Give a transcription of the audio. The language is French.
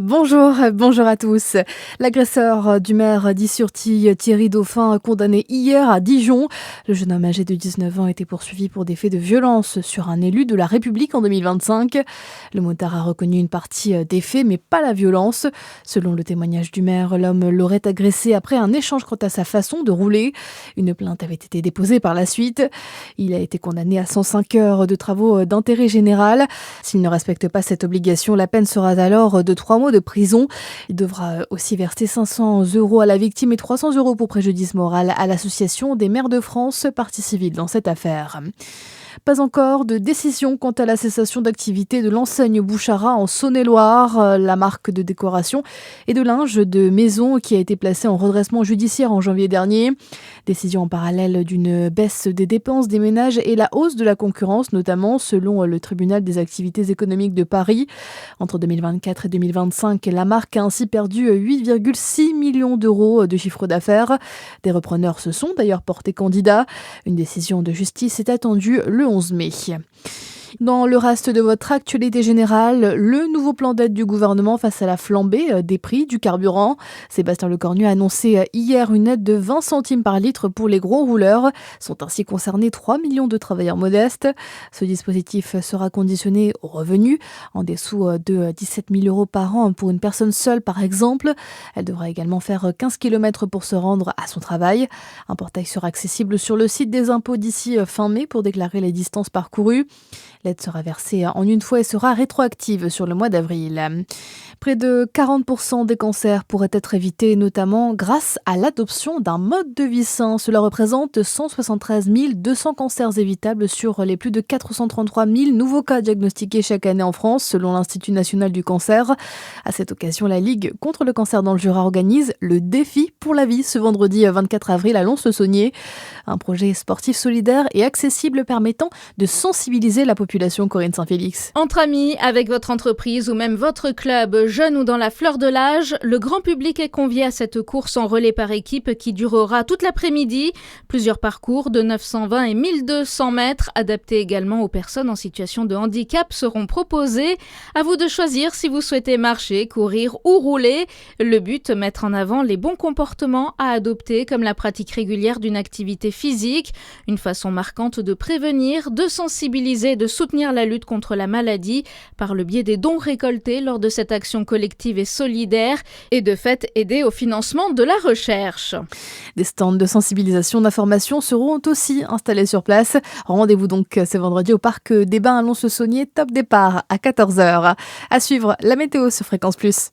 Bonjour à tous. L'agresseur du maire d'Is-sur-Tille, Thierry Dauphin, condamné hier à Dijon. Le jeune homme âgé de 19 ans était poursuivi pour des faits de violence sur un élu de la République en 2025. Le motard a reconnu une partie des faits, mais pas la violence. Selon le témoignage du maire, l'homme l'aurait agressé après un échange quant à sa façon de rouler. Une plainte avait été déposée par la suite. Il a été condamné à 105 heures de travaux d'intérêt général. S'il ne respecte pas cette obligation, la peine sera alors de 3 mois de prison. Il devra aussi verser 500 € à la victime et 300 € pour préjudice moral à l'Association des maires de France, partie civile dans cette affaire. Pas encore de décision quant à la cessation d'activité de l'enseigne Bouchara en Saône-et-Loire. La marque de décoration et de linge de maison qui a été placée en redressement judiciaire en janvier dernier. Décision en parallèle d'une baisse des dépenses des ménages et la hausse de la concurrence, notamment selon le tribunal des activités économiques de Paris. Entre 2024 et 2025, la marque a ainsi perdu 8,6 millions d'euros de chiffre d'affaires. Des repreneurs se sont d'ailleurs portés candidats. Une décision de justice est attendue le 11 mai. Dans le reste de votre actualité générale, le nouveau plan d'aide du gouvernement face à la flambée des prix du carburant. Sébastien Lecornu a annoncé hier une aide de 20 centimes par litre pour les gros rouleurs. Sont ainsi concernés 3 millions de travailleurs modestes. Ce dispositif sera conditionné aux revenus, en dessous de 17 000 € par an pour une personne seule par exemple. Elle devra également faire 15 km pour se rendre à son travail. Un portail sera accessible sur le site des impôts d'ici fin mai pour déclarer les distances parcourues. L'aide sera versée en une fois et sera rétroactive sur le mois d'avril. Près de 40% des cancers pourraient être évités, notamment grâce à l'adoption d'un mode de vie sain. Cela représente 173 200 cancers évitables sur les plus de 433 000 nouveaux cas diagnostiqués chaque année en France, selon l'Institut national du cancer. À cette occasion, la Ligue contre le cancer dans le Jura organise le défi pour la vie ce vendredi 24 avril à Lons-le-Saunier. Un projet sportif solidaire et accessible permettant de sensibiliser la population. Corinne Saint-Félix. Entre amis, avec votre entreprise ou même votre club, jeune ou dans la fleur de l'âge, le grand public est convié à cette course en relais par équipe qui durera toute l'après-midi. Plusieurs parcours de 920 et 1200 mètres, adaptés également aux personnes en situation de handicap, seront proposés. À vous de choisir si vous souhaitez marcher, courir ou rouler. Le but, mettre en avant les bons comportements à adopter, comme la pratique régulière d'une activité physique, une façon marquante de prévenir, de sensibiliser, de soutenir la lutte contre la maladie par le biais des dons récoltés lors de cette action collective et solidaire et de fait aider au financement de la recherche. Des stands de sensibilisation, d'information seront aussi installés sur place. Rendez-vous donc ce vendredi au parc des Bains à Lons-le-Saunier, top départ à 14h. À suivre la météo sur Fréquence Plus.